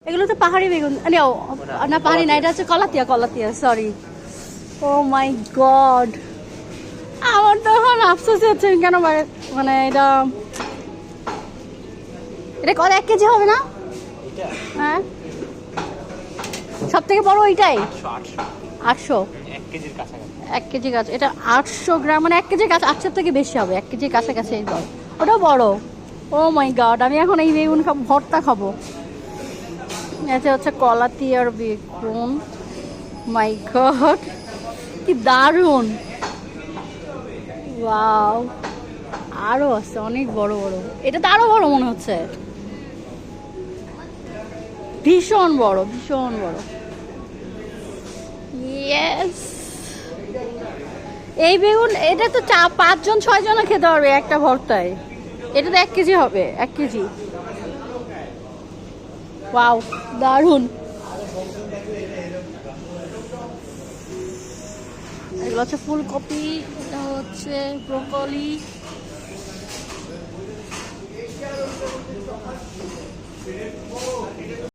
এগুলো তো পাহাড়ি বেগুন, না পাহাড়ি না, এটা হচ্ছে কলাতিয়া, কলাতিয়া, সরি। ও মাই গড, আমার তো এখন আফসোস হচ্ছে কেন, মানে এটা এটা কত 1 কেজি হবে না? হ্যাঁ, সব থেকে বড় ওইটাই 800, 1 কেজি গাছ, এটা 800 গ্রাম, মানে 1 কেজি গাছ 800 থেকে বেশি হবে, 1 কেজির কাছাকাছি। ওটাও বড়। ও মাই গড, আমি এখন এই বেগুন খাবো, ভর্তা খাবো। এটা হচ্ছে কলাতিয়ার বেগুন, মাই গড কি দারুণ, ওয়াও। আরো আছে অনেক বড় বড়, এটা তো আরো বড় মনে হচ্ছে, ভীষণ বড়, ভীষণ বড়। ইয়েস, এই বেগুন এটা তো 5 জন 6 জনও খেতে পারবে একটা ভর্তায়। এটা তো 1 কেজি হবে, 1 কেজি। ওয়াও, দারুণ। এগুলো হচ্ছে ফুলকপি, এটা হচ্ছে ব্রোকলি,